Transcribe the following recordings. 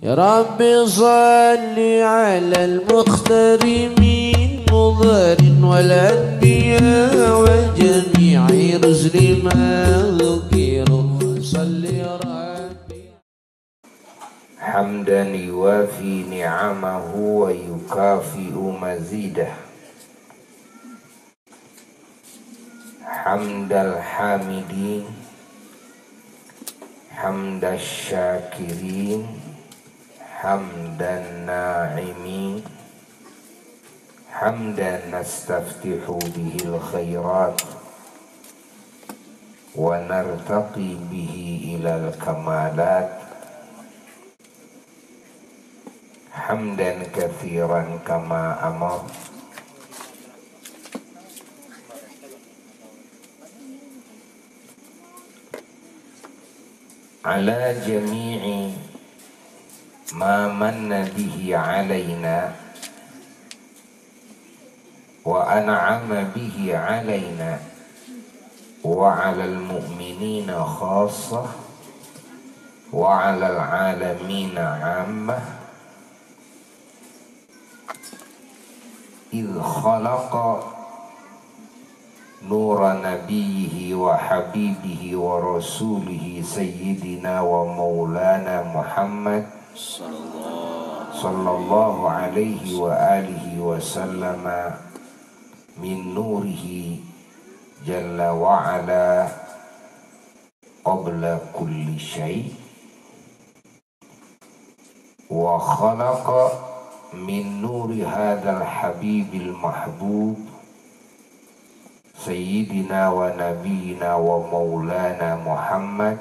يا رب صل على المختار من مضر والأنبياء وجميع رسل ما ذكروا صل يا ربي حمدا يوافي نعمه ويكافئ مزيده حمد الحامدين حمد الشاكرين حمد الناعمين حمدا نستفتح به الخيرات ونرتقي به إلى الكمالات حمدا كثيرا كما أمر على جميع ما من به علينا وأنعم به علينا وعلى المؤمنين خاصة وعلى العالمين عامة إذ خلق نور نبيه وحبيبه ورسوله سيدنا ومولانا محمد صلى الله عليه وآله وسلم من نوره جل وعلا قبل كل شيء وخلق من نور هذا الحبيب المحبوب سيدنا ونبينا ومولانا محمد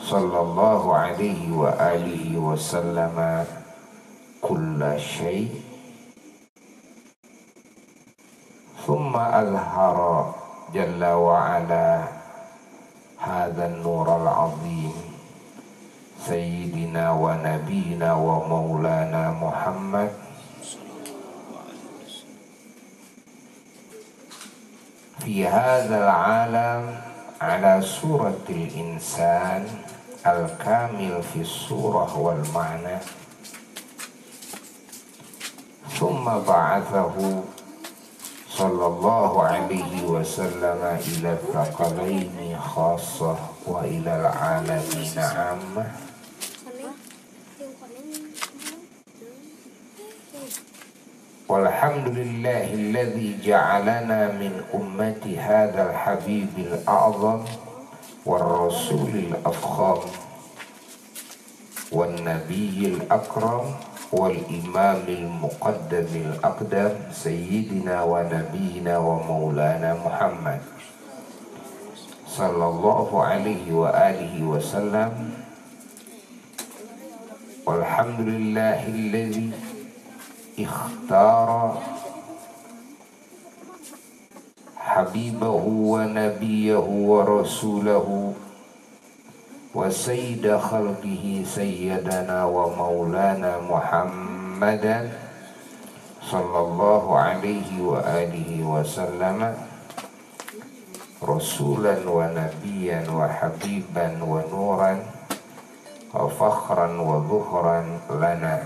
صلى الله عليه وآله وسلم كل شيء ثم أظهر جل وعلا هذا النور العظيم سيدنا ونبينا ومولانا محمد في هذا العالم على صورة الإنسان الكامل في الصورة والمعنى ثم بعثه صلى الله عليه وسلم إلى الثقلين خاصة وإلى العالمين عامة والحمد لله الذي جعلنا من أمة هذا الحبيب الأعظم والرسول الأفخم والنبي الأكرم والإمام المقدم الأقدم سيدنا ونبينا ومولانا محمد صلى الله عليه وآله وسلم والحمد لله الذي اختار حبيبه ونبيه ورسوله وسيد خلقه سيدنا ومولانا محمدا صلى الله عليه وآله وسلم رسولا ونبيا وحبيبا ونورا وفخرا وظهرا لنا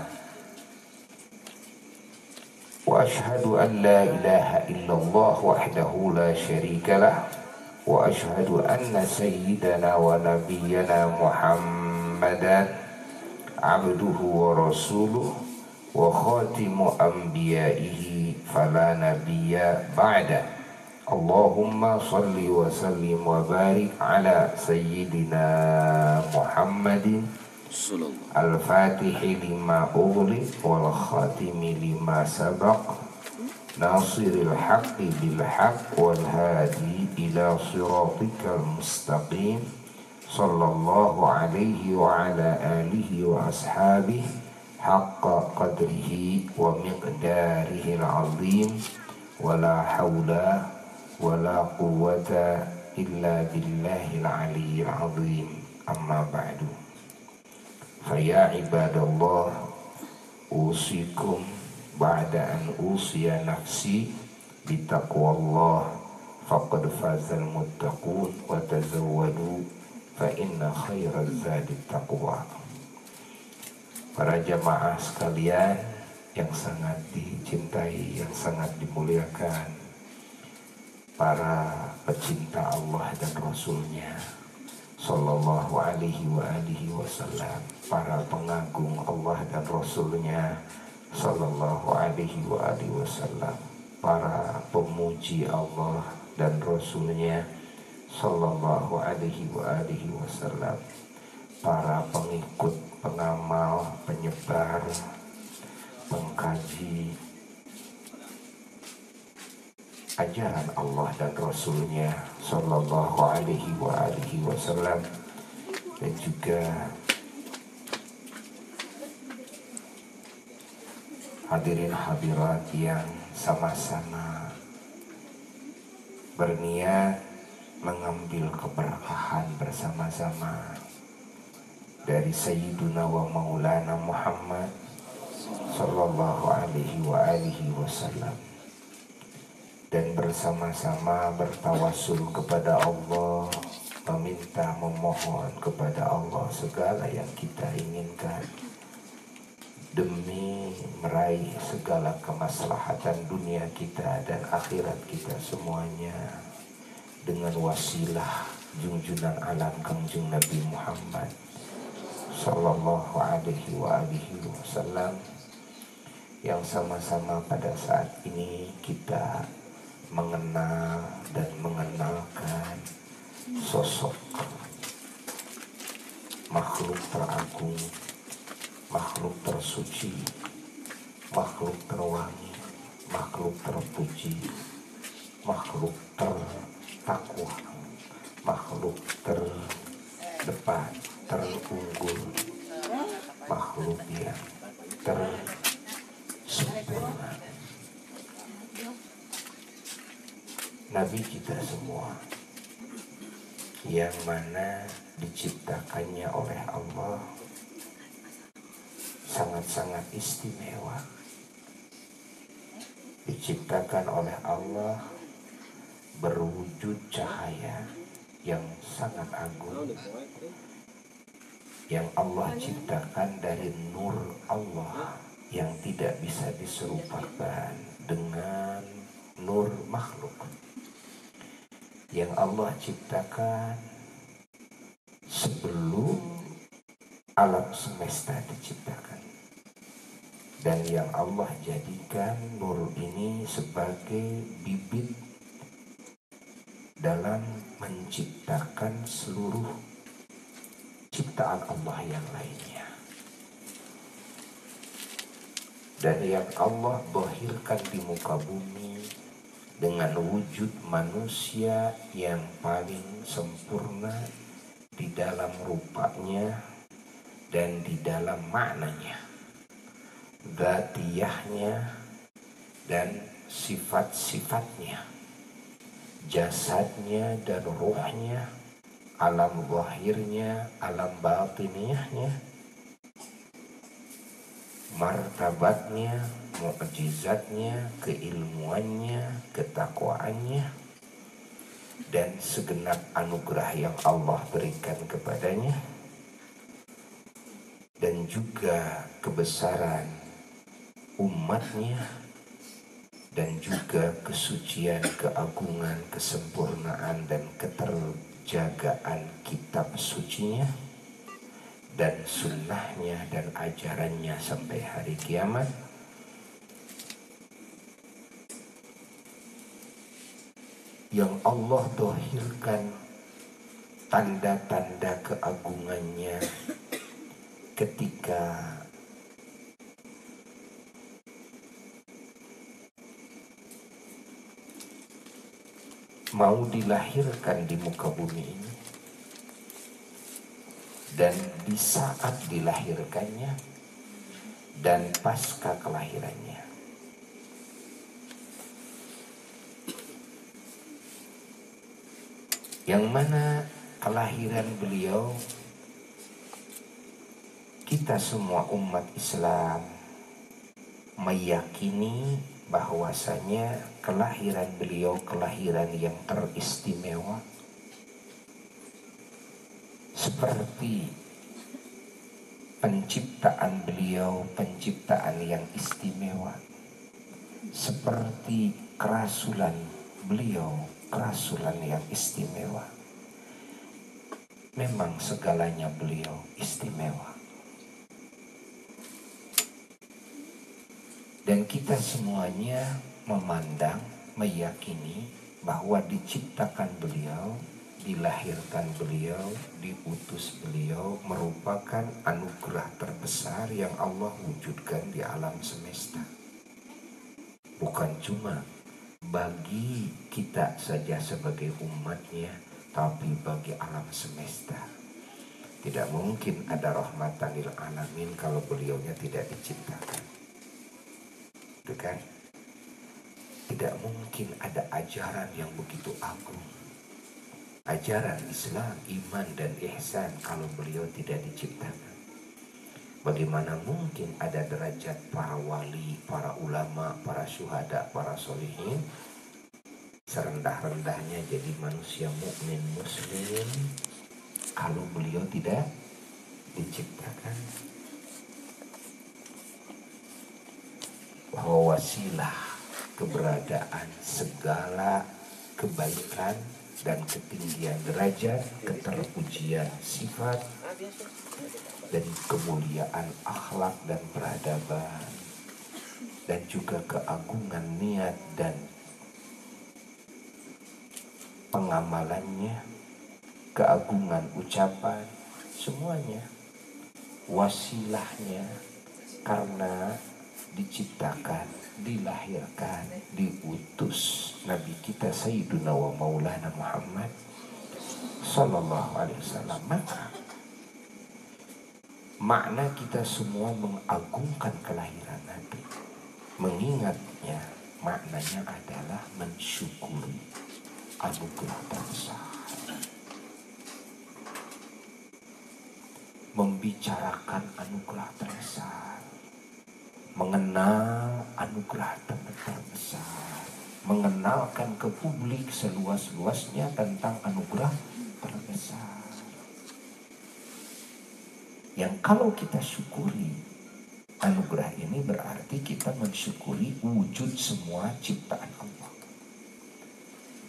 وأشهد أن لا إله إلا الله وحده لا شريك له وأشهد أن سيدنا ونبينا محمدا عبده ورسوله وخاتم أنبيائه فلا نبي بعده اللهم صل وسلم وبارك على سيدنا محمد الفاتح لما أغلق والخاتم لما سبق ناصر الحق بالحق والهادي إلى صراطك المستقيم صلى الله عليه وعلى آله وأصحابه حق قدره ومقداره العظيم ولا حول ولا قوة إلا بالله العلي العظيم أما بعد فيا عباد الله أوصيكم بعد أن أوصي نفسي بتقوى الله فقد فاز المتقون وتزودوا فإن خير الزاد التقوى para jamaah sekalian yang sangat dicintai, yang sangat dimuliakan, para pecinta Allah dan Rasulnya Sallallahu alaihi wasallam, para pengagung Allah dan Rasulnya Sallallahu alaihi wasallam, para pemuji Allah dan Rasulnya Sallallahu alaihi wasallam, para pengikut, pengamal, penyebar, pengkaji ajaran Allah dan Rasulnya Sallallahu alaihi wasallam, dan juga hadirin hadirat yang sama-sama berniat mengambil keberkahan bersama-sama dari Sayyiduna wa Maulana Muhammad Sallallahu alaihi wasallam, dan bersama-sama bertawasul kepada Allah, meminta, memohon kepada Allah segala yang kita inginkan demi meraih segala kemaslahatan dunia kita dan akhirat kita semuanya, dengan wasilah junjungan alam Kangjeng Nabi Muhammad Sallallahu alaihi wasallam, yang sama-sama pada saat ini kita mengenal dan mengenalkan sosok makhluk teragung, makhluk tersuci, makhluk terwangi, makhluk terpuji, makhluk tertakwa, makhluk terdepan, terunggul, makhluk yang tersempurna, Nabi kita semua, yang mana diciptakannya oleh Allah sangat-sangat istimewa, diciptakan oleh Allah berwujud cahaya yang sangat agung, yang Allah ciptakan dari nur Allah yang tidak bisa diserupakan dengan nur makhluk, yang Allah ciptakan sebelum alam semesta diciptakan, dan yang Allah jadikan nur ini sebagai bibit dalam menciptakan seluruh ciptaan Allah yang lainnya, dan yang Allah bahirkan di muka bumi dengan wujud manusia yang paling sempurna di dalam rupanya dan di dalam maknanya, dzatiyahnya dan sifat-sifatnya, jasadnya dan ruhnya, alam zahirnya, alam batiniyahnya, martabatnya, mukjizatnya, keilmuannya, ketakwaannya, dan segenap anugerah yang Allah berikan kepadanya, dan juga kebesaran umatnya, dan juga kesucian, keagungan, kesempurnaan, dan keterjagaan kitab sucinya, dan sunnahnya dan ajarannya sampai hari kiamat, yang Allah dohirkan tanda-tanda keagungannya ketika mau dilahirkan di muka bumi ini, dan di saat dilahirkannya dan pasca kelahirannya. Yang mana kelahiran beliau, kita semua umat Islam meyakini bahwasanya kelahiran beliau kelahiran yang teristimewa, seperti penciptaan beliau penciptaan yang istimewa, seperti kerasulan beliau kerasulan yang istimewa. Memang segalanya beliau istimewa. Dan kita semuanya memandang, meyakini bahwa diciptakan beliau, dilahirkan beliau, diutus beliau merupakan anugerah terbesar yang Allah wujudkan di alam semesta. Bukan cuma bagi kita saja sebagai umatnya, tapi bagi alam semesta. Tidak mungkin ada rahmatan lil alamin kalau beliaunya tidak diciptakan. Itu kan? Tidak mungkin ada ajaran yang begitu agung, ajaran Islam, iman dan ihsan kalau beliau tidak diciptakan. Bagaimana mungkin ada derajat para wali, para ulama, para syuhada, para solihin, serendah-rendahnya jadi manusia mukmin muslim kalau beliau tidak diciptakan. Bahwa wasilah keberadaan segala kebaikan dan ketinggian derajat, keterpujian sifat, dan kemuliaan akhlak dan peradaban, dan juga keagungan niat dan pengamalannya, keagungan ucapan, semuanya wasilahnya karena diciptakan, dilahirkan, diutus Nabi kita Sayyiduna wa Maulana Muhammad Sallallahu Alaihi Wasallam. Maka makna kita semua mengagungkan kelahiran Nabi, mengingatnya, maknanya adalah mensyukuri anugerah terbesar, membicarakan anugerah terbesar, mengenal anugerah terbesar, mengenalkan ke publik seluas-luasnya tentang anugerah terbesar. Yang kalau kita syukuri anugerah ini berarti kita mensyukuri wujud semua ciptaan Allah.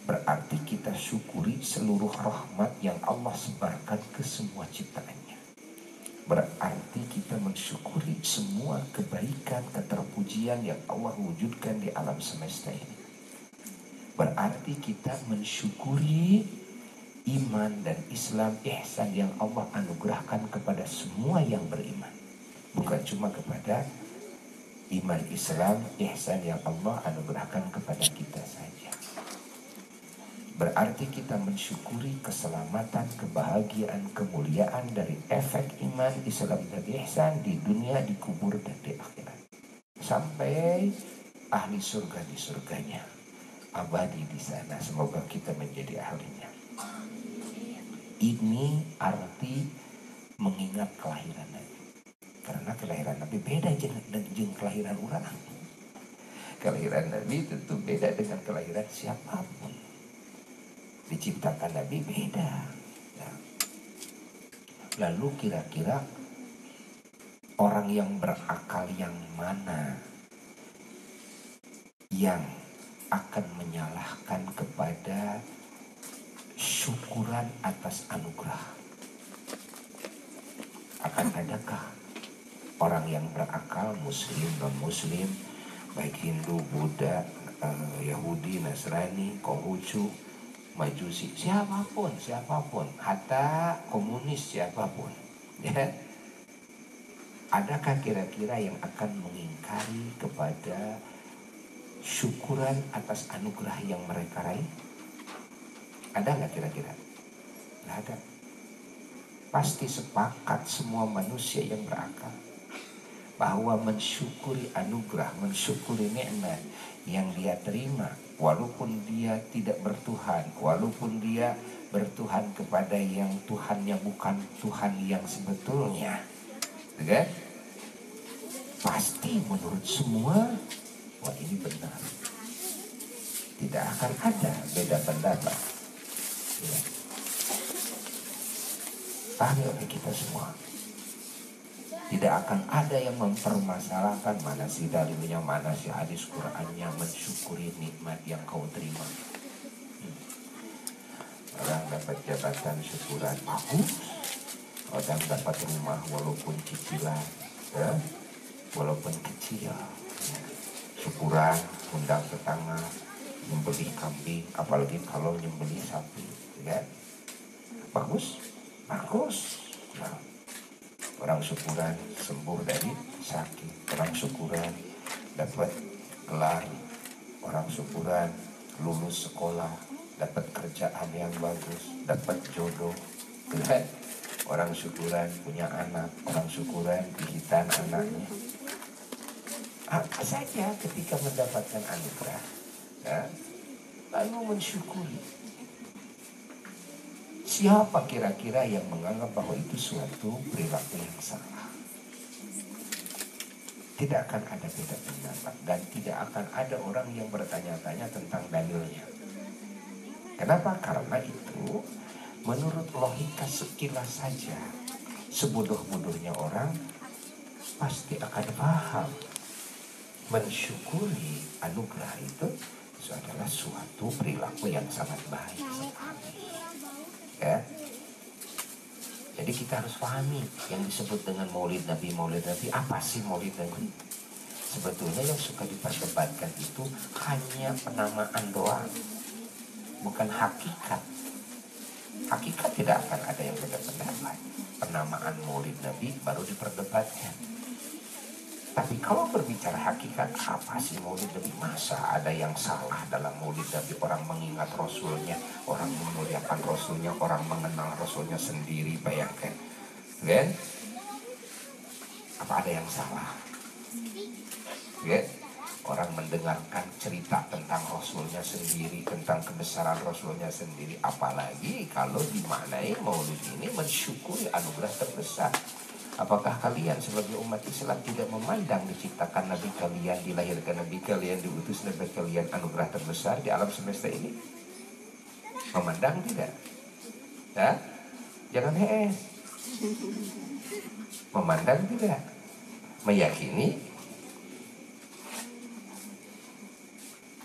Berarti kita syukuri seluruh rahmat yang Allah sebarkan ke semua ciptaannya. Berarti kita mensyukuri semua kebaikan, keterpujian yang Allah wujudkan di alam semesta ini. Berarti kita mensyukuri iman dan Islam, ihsan yang Allah anugerahkan kepada semua yang beriman. Bukan cuma kepada iman Islam, ihsan yang Allah anugerahkan kepada kita saja. Berarti kita mensyukuri keselamatan, kebahagiaan, kemuliaan dari efek iman, Islam dan ihsan di dunia, di kubur dan di akhirat. Sampai ahli surga di surganya, abadi di sana. Semoga kita menjadi ahlinya. Ini arti mengingat kelahiran Nabi. Karena kelahiran Nabi beda dengan kelahiran orang. Kelahiran Nabi tentu beda dengan kelahiran siapapun. Diciptakan Nabi beda. Nah, lalu kira-kira orang yang berakal yang mana yang akan menyalahkan kepada syukuran atas anugerah? Akan adakah orang yang berakal, muslim, non-muslim, baik Hindu, Buddha, Yahudi, Nasrani, Konghucu, Majusi, siapapun, hatta komunis siapapun, ya? Adakah kira-kira yang akan mengingkari kepada syukuran atas anugerah yang mereka raih? Ada nggak kira-kira? Nggak ada. Pasti sepakat semua manusia yang berakal bahwa mensyukuri anugerah, mensyukuri nikmat yang dia terima, walaupun dia tidak bertuhan, walaupun dia bertuhan kepada yang Tuhannya bukan Tuhan yang sebetulnya, kan? Pasti menurut semua, wah ini benar. Tidak akan ada beda pendapat. Ya. Paham oleh kita semua. Tidak akan ada yang mempermasalahkan mana si dalilnya, mana si hadis Qur'annya. Mensyukuri nikmat yang kau terima. Orang dapat jabatan syukuran bagus, orang dapat rumah walaupun cicilan, ya, walaupun kecil, ya. Syukuran, undang tetangga, nyembelih kambing, apalagi kalau nyembelih sapi, ya. Bagus, bagus. Nah, orang syukuran sembuh dari sakit, orang syukuran dapat gelar, orang syukuran lulus sekolah, dapat kerjaan yang bagus, dapat jodoh, kan? Orang syukuran punya anak, orang syukuran pijitan anaknya. Apa saja ketika mendapatkan anugerah, ya, lalu mensyukuri. Siapa kira-kira yang menganggap bahwa itu suatu perilaku yang salah? Tidak akan ada beda pendapat dan tidak akan ada orang yang bertanya-tanya tentang dalilnya. Kenapa? Karena itu menurut logika sekilas saja, sebodoh-bodohnya orang pasti akan paham. Mensyukuri anugerah itu adalah suatu perilaku yang sangat baik sekali. Ya. Jadi kita harus pahami yang disebut dengan maulid Nabi. Apa sih maulid Nabi? Sebetulnya yang suka diperdebatkan itu hanya penamaan doang, bukan hakikat. Hakikat tidak akan ada yang beda pendapat. Penamaan maulid Nabi baru diperdebatkan. Tapi kalau berbicara hakikat, apa sih maulid Nabi? Masa ada yang salah dalam maulid Nabi? Orang mengingat Rasulnya, orang memuliakan Rasulnya, orang mengenal Rasulnya sendiri, bayangkan. Kan? Apa ada yang salah? Kan? Orang mendengarkan cerita tentang Rasulnya sendiri, tentang kebesaran Rasulnya sendiri. Apalagi kalau dimaknai maulid ini mensyukuri anugerah terbesar. Apakah kalian sebagai umat Islam tidak memandang diciptakan Nabi kalian, dilahirkan Nabi kalian, diutus Nabi kalian, anugerah terbesar di alam semesta ini? Memandang tidak? Ya? Jangan hees. Memandang tidak? Meyakini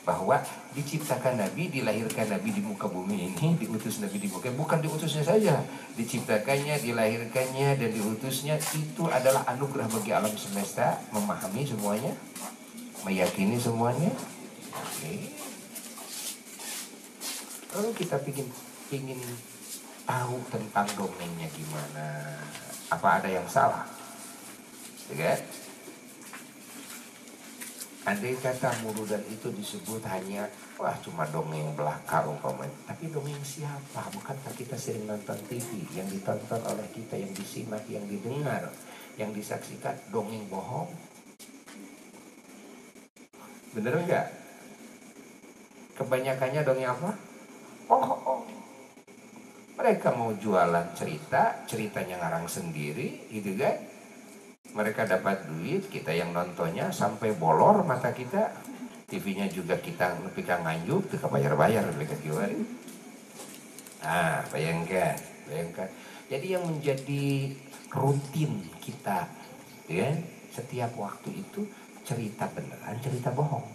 bahwa diciptakan Nabi, dilahirkan Nabi di muka bumi ini, diutus Nabi di muka, bukan diutusnya saja, diciptakannya, dilahirkannya, dan diutusnya, itu adalah anugerah bagi alam semesta. Memahami semuanya, meyakini semuanya. Oke. Lalu kita ingin tahu tentang dongengnya gimana, apa ada yang salah, ya? Andai kata muludan itu disebut hanya, wah cuma dongeng belaka umpamanya. Tapi dongeng siapa? Bukankah kita sering nonton TV, yang ditonton oleh kita, yang disimak, yang didengar, yang disaksikan dongeng bohong? Bener enggak? Kebanyakannya dongeng apa? Oh. Mereka mau jualan cerita, ceritanya ngarang sendiri, gitu kan? Mereka dapat duit, kita yang nontonnya sampai bolor mata kita. TV-nya juga kita pegang nganjuk, kita bayar-bayar mereka jual. Nah, bayangkan. Jadi yang menjadi rutin kita, ya, setiap waktu itu cerita beneran, cerita bohong.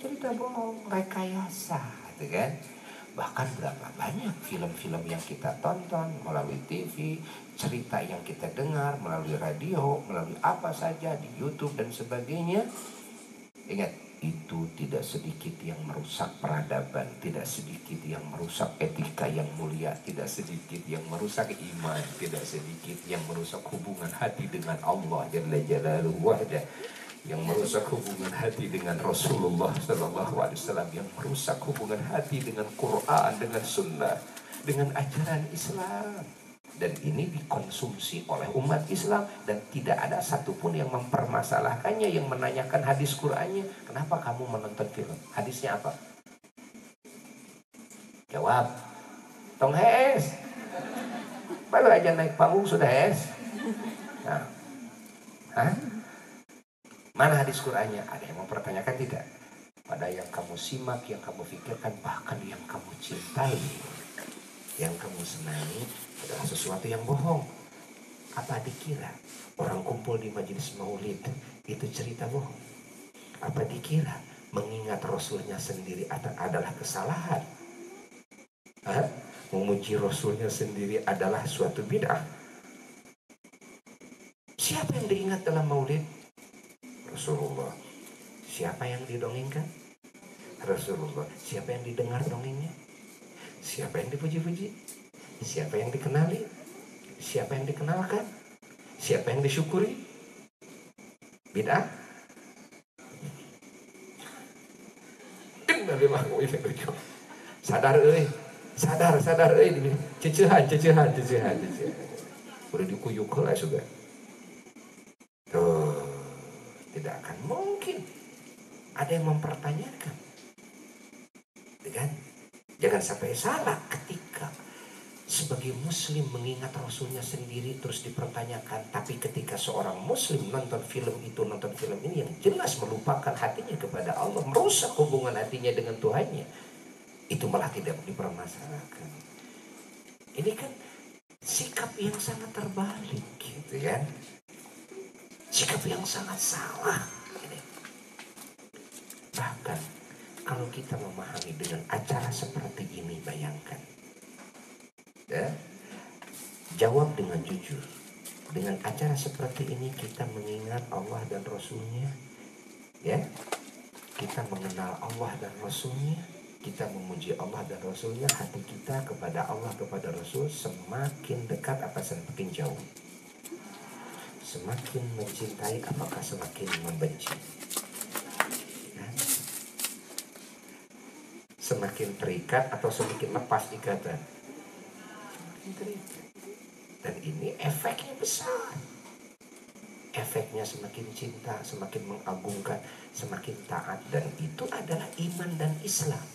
Cerita bohong, rekayasa, gitu kan? Bahkan berapa banyak film-film yang kita tonton melalui TV, cerita yang kita dengar melalui radio, melalui apa saja di YouTube dan sebagainya. Ingat, itu tidak sedikit yang merusak peradaban, tidak sedikit yang merusak etika yang mulia, tidak sedikit yang merusak iman, tidak sedikit yang merusak hubungan hati dengan Allah Jalla Jalaluhu wahda, yang merusak hubungan hati dengan Rasulullah SAW, yang merusak hubungan hati dengan Quran, dengan Sunnah, dengan ajaran Islam. Dan ini dikonsumsi oleh umat Islam dan tidak ada satupun yang mempermasalahkannya, yang menanyakan hadis Qurannya. Kenapa kamu menonton film? Hadisnya apa? Jawab, tong hes. Baru aja naik panggung sudah hes. Nah, mana hadis Qur'annya? Ada yang mempertanyakan tidak? Pada yang kamu simak, yang kamu pikirkan, bahkan yang kamu cintai, yang kamu senangi adalah sesuatu yang bohong. Apa dikira orang kumpul di majelis maulid itu cerita bohong? Apa dikira mengingat Rasulnya sendiri adalah kesalahan? Hah? Memuji Rasulnya sendiri adalah suatu bid'ah? Siapa yang diingat dalam maulid? Rasulullah. Siapa yang didongengkan? Rasulullah. Siapa yang didengar dongengnya? Siapa yang dipuji-puji? Siapa yang dikenali? Siapa yang dikenalkan? Siapa yang disyukuri? Bid'ah? Sadar euy. Sadar euy. Cecehan. Udah dikuyuk heula juga. Tuh, tidak akan mungkin ada yang mempertanyakan. Kan? Jangan sampai salah ketika sebagai muslim mengingat Rasulnya sendiri terus dipertanyakan. Tapi ketika seorang muslim nonton film ini yang jelas melupakan hatinya kepada Allah, merusak hubungan hatinya dengan Tuhannya, itu malah tidak dipermasalahkan. Ini kan sikap yang sangat terbalik gitu kan, sikap yang sangat salah ini. Bahkan kalau kita memahami dengan acara seperti ini, bayangkan ya, jawab dengan jujur. Dengan acara seperti ini kita mengingat Allah dan Rasulnya, ya, kita mengenal Allah dan Rasulnya, kita memuji Allah dan Rasulnya. Hati kita kepada Allah, kepada Rasul semakin dekat apa semakin jauh? Semakin mencintai apakah semakin membenci? Semakin terikat atau semakin lepas ikatan? Semakin terikat. Dan ini efeknya besar. Efeknya semakin cinta, semakin mengagungkan, semakin taat. Dan itu adalah iman dan Islam.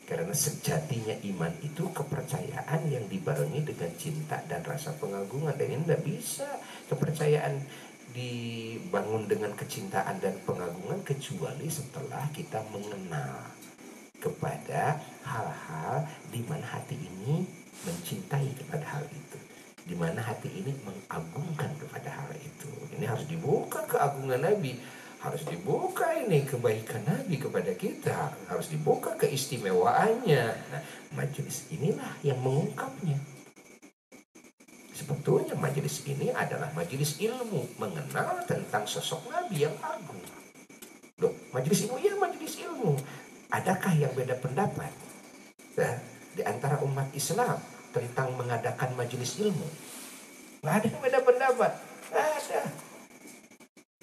Karena sejatinya iman itu kepercayaan yang dibarengi dengan cinta dan rasa pengagungan. Dan ini tidak bisa kepercayaan dibangun dengan kecintaan dan pengagungan kecuali setelah kita mengenal kepada hal-hal di mana hati ini mencintai kepada hal itu, di mana hati ini mengagungkan kepada hal itu. Ini harus dibuka keagungan Nabi, harus dibuka ini kebaikan Nabi kepada kita, harus dibuka keistimewaannya. Nah, majelis inilah yang mengungkapnya. Sebetulnya majelis ini adalah majelis ilmu, mengenal tentang sosok Nabi yang agung. Loh, majelis ilmu, ya majelis ilmu. Adakah yang beda pendapat di antara umat Islam tentang mengadakan majelis ilmu? Nggak ada yang beda pendapat, nggak ada.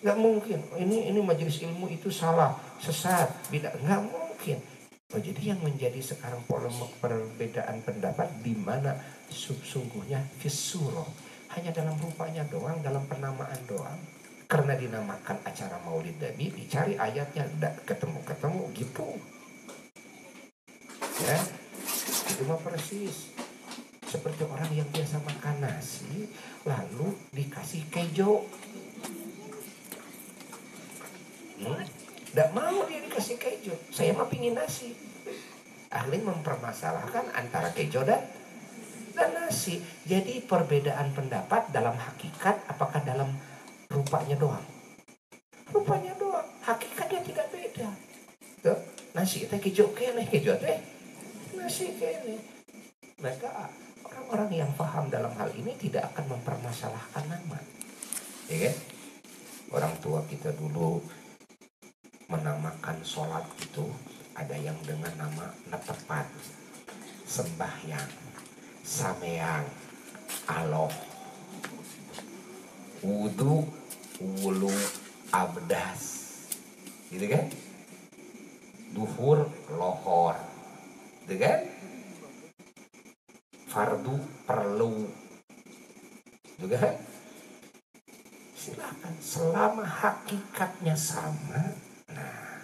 Nggak mungkin. Ini majelis ilmu itu salah, sesat, beda. Nggak mungkin. Oh, jadi yang menjadi sekarang polemik perbedaan pendapat di mana sesungguhnya fisuro hanya dalam rupanya doang, dalam penamaan doang. Karena dinamakan acara Maulid Nabi, dicari ayatnya, tidak ketemu gitu. Ya, itu mah persis seperti orang yang biasa makan nasi lalu dikasih kejo. Tidak mau dia dikasih kejo. Saya mah pingin nasi. Ahli mempermasalahkan antara kejo dan nasi. Jadi perbedaan pendapat dalam hakikat apakah dalam rupanya doang? Rupanya doang. Hakikatnya tidak beda. Tuh, nasi teh kejo kene, kejo teh nasi kene. Maka orang-orang yang paham dalam hal ini tidak akan mempermasalahkan nama. Ya kan? Orang tua kita dulu menamakan sholat itu ada yang dengan nama netepan, sembahyang, sameang, aloh, wudu, wulu, abdas, gitu kan? Duhur, lohor, gitu kan? Fardu, perlu, gitu kan? Silakan selama hakikatnya sama. Nah,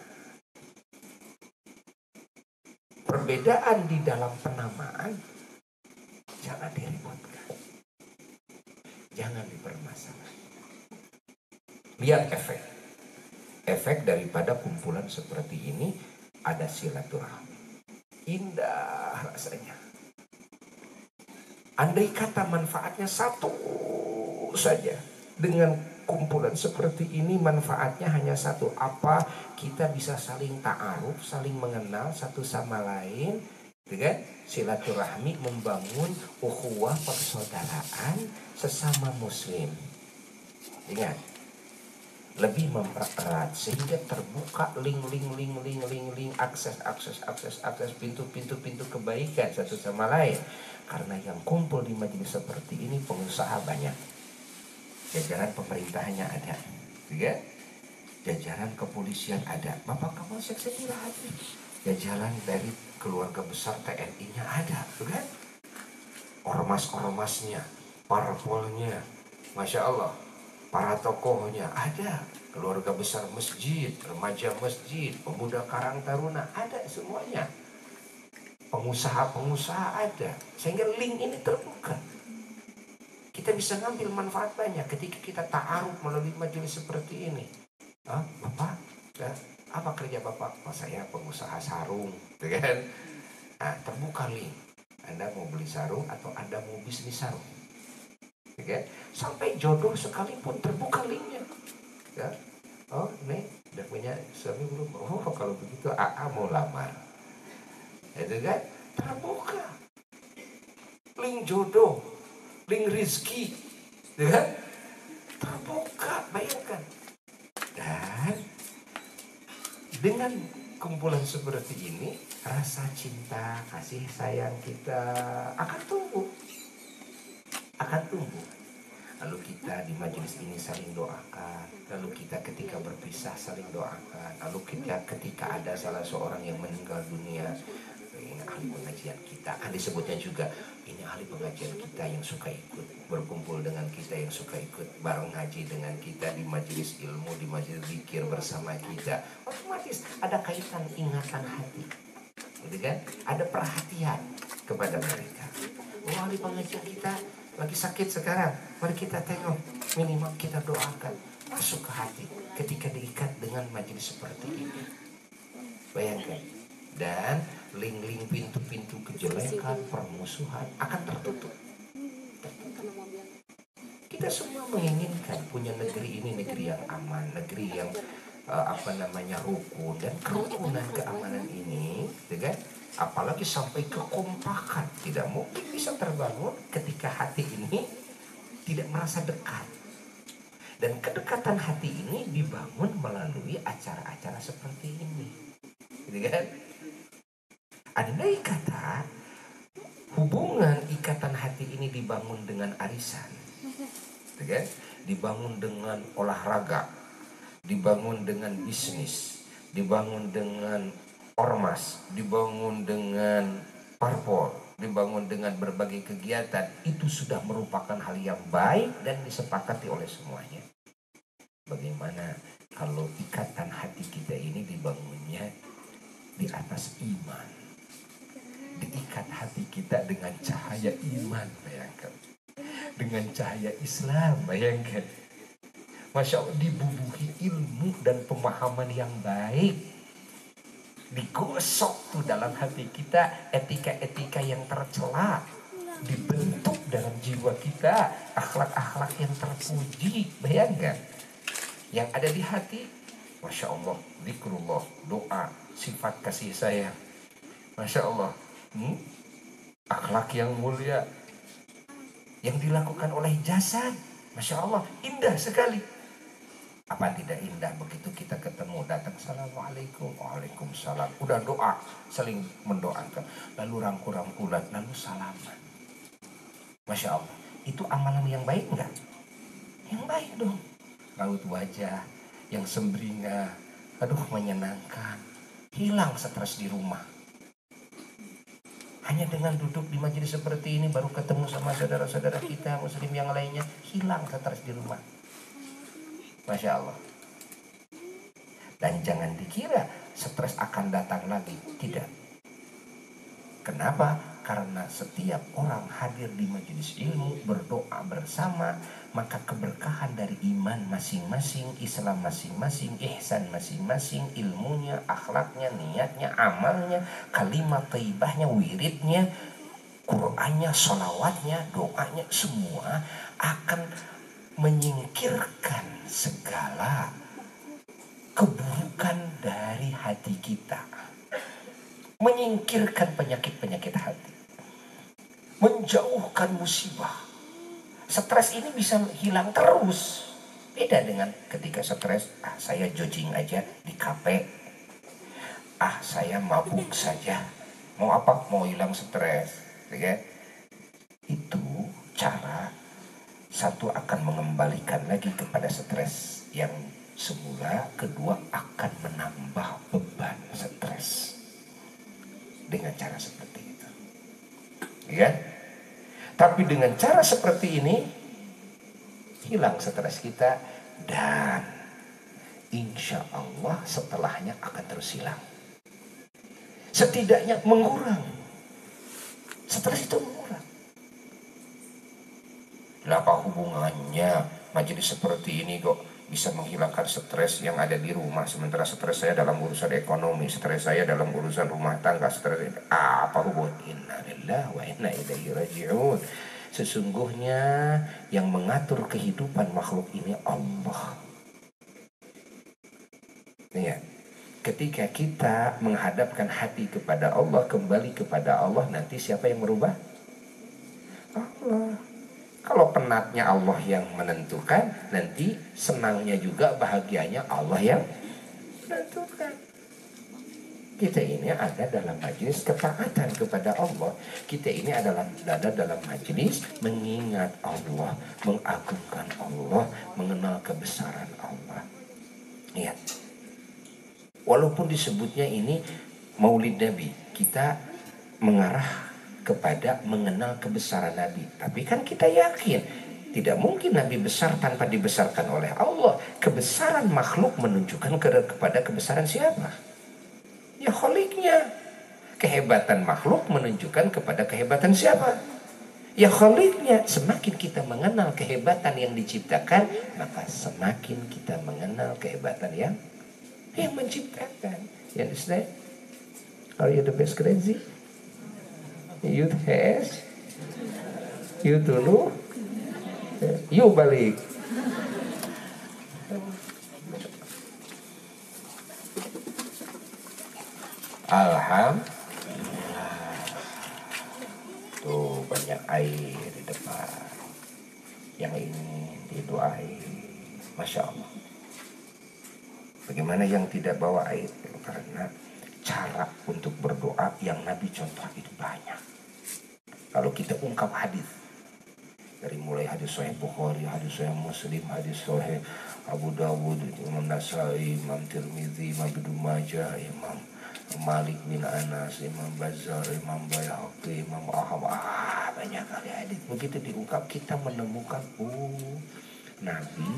perbedaan di dalam penamaan jangan diributkan, jangan dipermasalahkan. Lihat efek daripada kumpulan seperti ini, ada silaturahmi, indah rasanya. Andai kata manfaatnya satu kumpul saja. Dengan kumpulan seperti ini manfaatnya hanya satu, apa? Kita bisa saling ta'aruf, saling mengenal satu sama lain, dengan silaturahmi, membangun ukhuwah persaudaraan sesama muslim. Ingat, lebih mempererat sehingga terbuka link akses pintu kebaikan satu sama lain. Karena yang kumpul di majelis seperti ini pengusaha banyak, jajaran pemerintahannya ada, ya, jajaran kepolisian ada, Bapak Kapolsek Sekira ada, jajaran dari keluarga besar TNI-nya ada, kan? Ormas-ormasnya, parpolnya, Masya Allah, para tokohnya ada, keluarga besar masjid, remaja masjid, pemuda Karang Taruna ada semuanya, pengusaha-pengusaha ada, sehingga link ini terbuka. Kita bisa ngambil manfaat banyak ketika kita ta'aruf melalui majelis seperti ini. Bapak, apa kerja Bapak? Saya pengusaha sarung, kan? Terbuka link. Anda mau beli sarung atau Anda mau bisnis sarung, kan? Sampai jodoh sekalipun terbuka linknya, ya. Oh, nih udah punya suami belum? Oh, kalau begitu AA mau lamar, itu kan terbuka link jodoh, link rizki, ya kan? Terbuka, bayangkan. Dan dengan kumpulan seperti ini, rasa cinta, kasih sayang kita akan tumbuh. Lalu kita di majelis ini saling doakan. Lalu kita ketika berpisah saling doakan. Lalu kita ketika ada salah seorang yang meninggal dunia, ini ahli pengajian kita, disebutnya juga ini ahli pengajian kita yang suka ikut berkumpul dengan kita, yang suka ikut bareng ngaji dengan kita di majelis ilmu, di majelis zikir bersama kita. Otomatis ada kaitan ingatan hati, gitu kan? Ada perhatian kepada mereka. Ahli pengajian kita lagi sakit sekarang, mari kita tengok, minimal kita doakan, masuk ke hati ketika diikat dengan majelis seperti ini. Bayangkan. Dan link-link pintu-pintu kejelekan, permusuhan akan tertutup. Kita semua menginginkan punya negeri ini negeri yang aman, negeri yang rukun, dan kerukunan keamanan ini, kan? Apalagi sampai kekompakan tidak mungkin bisa terbangun ketika hati ini tidak merasa dekat. Dan kedekatan hati ini dibangun melalui acara-acara seperti ini, gitu kan? Andai kata hubungan ikatan hati ini dibangun dengan arisan, gitu kan? Dibangun dengan olahraga, dibangun dengan bisnis, dibangun dengan ormas, dibangun dengan parpol, dibangun dengan berbagai kegiatan, itu sudah merupakan hal yang baik dan disepakati oleh semuanya. Bagaimana kalau ikatan hati kita ini dibangunnya di atas iman, diikat hati kita dengan cahaya iman, bayangkan, dengan cahaya Islam, bayangkan, Masya Allah, dibubuhi ilmu dan pemahaman yang baik, digosok tuh dalam hati kita etika-etika yang tercela, dibentuk dalam jiwa kita akhlak-akhlak yang terpuji. Bayangkan, yang ada di hati, Masya Allah, zikrullah, doa, sifat kasih sayang, Masya Allah, akhlak yang mulia yang dilakukan oleh jasad, Masya Allah, indah sekali. Apa tidak indah begitu kita ketemu, datang assalamualaikum, waalaikumsalam, udah doa, saling mendoakan, lalu rangkul-rangkulan, lalu salaman. Masya Allah, itu amalan yang baik enggak? Yang baik dong. Raut wajah yang sembringah, aduh menyenangkan, hilang stres di rumah. Hanya dengan duduk di majelis seperti ini, baru ketemu sama saudara-saudara kita muslim yang lainnya, hilang stres di rumah. Masya Allah. Dan jangan dikira stres akan datang lagi. Tidak. Kenapa? Karena setiap orang hadir di majelis ilmu, berdoa bersama, maka keberkahan dari iman masing-masing, Islam masing-masing, ihsan masing-masing, ilmunya, akhlaknya, niatnya, amalnya, kalimat thayyibahnya, wiridnya, Qur'annya, sholawatnya, doanya, semua akan menyingkirkan segala keburukan dari hati kita, menyingkirkan penyakit-penyakit hati, menjauhkan musibah. Stres ini bisa hilang terus. Beda dengan ketika stres, saya jogging aja di kafe, saya mabuk saja. Mau apa? Mau hilang stres, ya? Itu cara satu akan mengembalikan lagi kepada stres yang semula, kedua akan menambah beban stres dengan cara seperti itu, ya. Tapi dengan cara seperti ini hilang stres kita dan insya Allah setelahnya akan terus hilang. Setidaknya mengurang. Stres itu mengurang. Apa hubungannya majelis seperti ini kok bisa menghilangkan stres yang ada di rumah, sementara stres saya dalam urusan ekonomi, stres saya dalam urusan rumah tangga, stres apa hubungan? Innalillahi wa inna ilaihi raji'un. Sesungguhnya yang mengatur kehidupan makhluk ini Allah. Ya, ketika kita menghadapkan hati kepada Allah, kembali kepada Allah, nanti siapa yang merubah? Allah. Kalau penatnya Allah yang menentukan, nanti senangnya juga, bahagianya Allah yang menentukan. Kita ini ada dalam majelis ketaatan kepada Allah. Kita ini adalah ada dalam majelis mengingat Allah, mengagungkan Allah, mengenal kebesaran Allah. Lihat, walaupun disebutnya ini Maulid Nabi, kita mengarah kepada mengenal kebesaran Nabi. Tapi kan kita yakin tidak mungkin Nabi besar tanpa dibesarkan oleh Allah. Kebesaran makhluk menunjukkan kepada kebesaran siapa? Ya Kholiknya. Kehebatan makhluk menunjukkan kepada kehebatan siapa? Ya Kholiknya. Semakin kita mengenal kehebatan yang diciptakan, maka semakin kita mengenal kehebatan yang menciptakan. You understand? Are you the best crazy? You has, you dulu, you balik. Alhamdulillah. Tuh banyak air di depan. Yang ini didoain, Masya Allah. Bagaimana yang tidak bawa air? Karena cara untuk berdoa yang Nabi contoh itu banyak. Kalau kita ungkap hadis dari mulai hadis Sahih Bukhari, hadis Sahih Muslim, hadis Sahih Abu Dawud, Imam Nasai, Imam Tirmidzi, Imam Ibnu Majah, Imam Malik bin Anas, Imam Bazzar, Imam Baihaqi, Imam Ahmad, banyak kali hadis. Begitu diungkap kita menemukan Nabi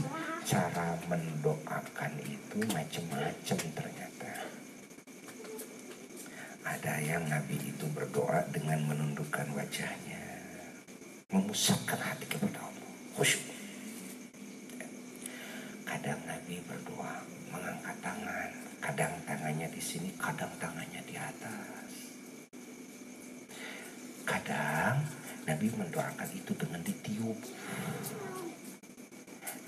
cara mendoakan itu macam-macam ternyata. Ada yang Nabi itu berdoa dengan menundukkan wajahnya, memusatkan hati kepada Allah, khusyuk. Kadang Nabi berdoa mengangkat tangan, kadang tangannya di sini, kadang tangannya di atas. Kadang Nabi mendoakan itu dengan ditiup.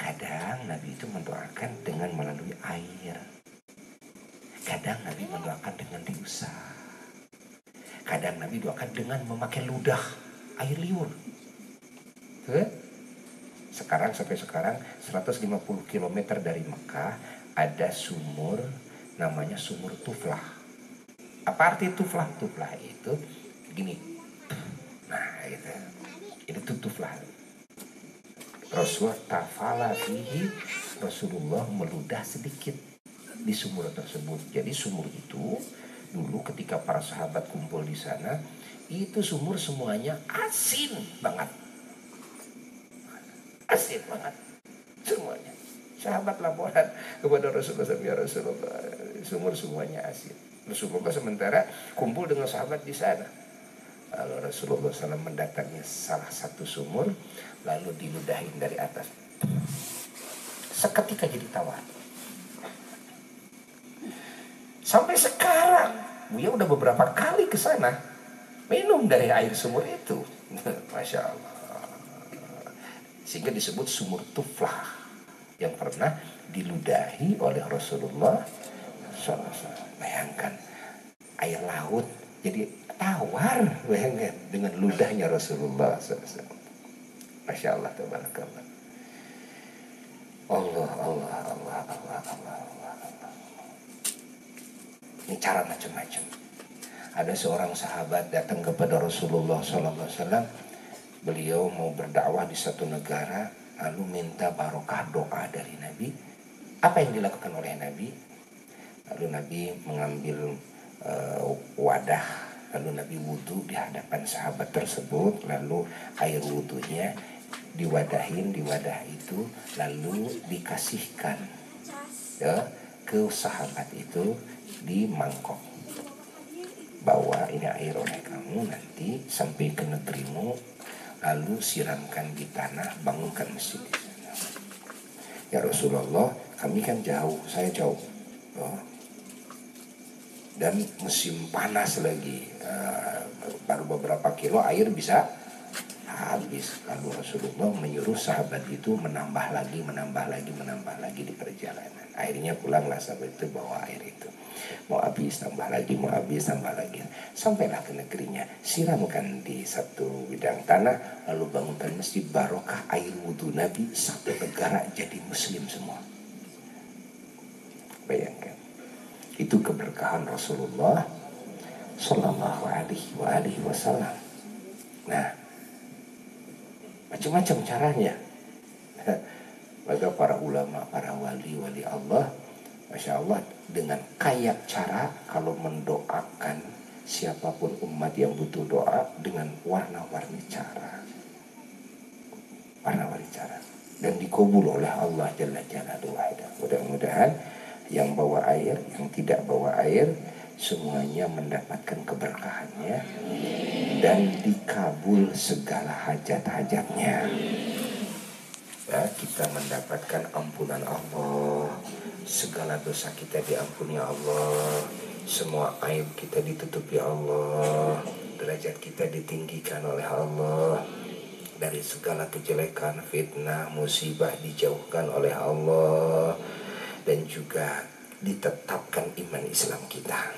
Kadang Nabi itu mendoakan dengan melalui air. Kadang Nabi mendoakan dengan diusap. Kadang Nabi doakan dengan memakai ludah air liur. Sekarang sampai sekarang 150 km dari Mekah ada sumur namanya sumur Tuflah. Apa arti Tuflah? Tuflah itu gini. Nah itu. Ini Tuflah. Rasulullah tafala fihi, Rasulullah meludah sedikit di sumur tersebut. Jadi sumur itu dulu ketika para sahabat kumpul di sana, itu sumur semuanya asin banget. Asin banget semuanya. Sahabat laporan kepada Rasulullah, ya Rasulullah, sumur semuanya asin. Rasulullah sementara kumpul dengan sahabat di sana. Lalu Rasulullah SAW mendatangi salah satu sumur, lalu diludahin dari atas. Seketika jadi tawar. Sampai sekarang, Buya udah beberapa kali ke sana minum dari air sumur itu. Masya Allah. sehingga disebut sumur tuflah yang pernah diludahi oleh Rasulullah SAW. Bayangkan air laut jadi tawar, bayangkan dengan ludahnya Rasulullah SAW. Masya Allah, tabarakallah. Allah, Allah, Allah, Allah, Allah, Allah, Allah. Ini cara macam-macam. Ada seorang sahabat datang kepada Rasulullah SAW. Beliau mau berdakwah di satu negara, lalu minta barokah doa dari Nabi. Apa yang dilakukan oleh Nabi? Lalu Nabi mengambil wadah, lalu Nabi wudhu di hadapan sahabat tersebut, lalu air wudhunya diwadahin di wadah itu, lalu dikasihkan ya, ke sahabat itu di mangkok. Bawa ini air oleh kamu, nanti sampai ke negerimu, lalu siramkan di tanah, bangunkan masjid di sana. Ya Rasulullah, kami kan jauh, saya jauh, dan musim panas lagi, baru beberapa kilo air bisa habis. Lalu Rasulullah menyuruh sahabat itu menambah lagi di perjalanan. Akhirnya pulanglah sahabat itu bawa air itu. Mau habis tambah lagi, mau habis tambah lagi. Sampailah ke negerinya, siramkan di satu bidang tanah, lalu bangunkan masjid. Barokah air wudhu Nabi, satu negara jadi muslim semua. Bayangkan, itu keberkahan Rasulullah Sallallahu Alaihi Wasallam. Nah, macam-macam caranya. Maka para ulama, para wali Allah, Masya Allah, dengan kaya cara kalau mendoakan siapapun umat yang butuh doa dengan warna-warni cara. Warna-warni cara. Dan dikabul oleh Allah Jalla Jalaluhu. Mudah-mudahan yang bawa air, yang tidak bawa air, semuanya mendapatkan keberkahannya dan dikabul segala hajat-hajatnya. Ya, kita mendapatkan ampunan Allah, segala dosa kita diampuni Allah, semua aib kita ditutupi Allah, derajat kita ditinggikan oleh Allah, dari segala kejelekan, fitnah, musibah dijauhkan oleh Allah, dan juga ditetapkan iman Islam kita,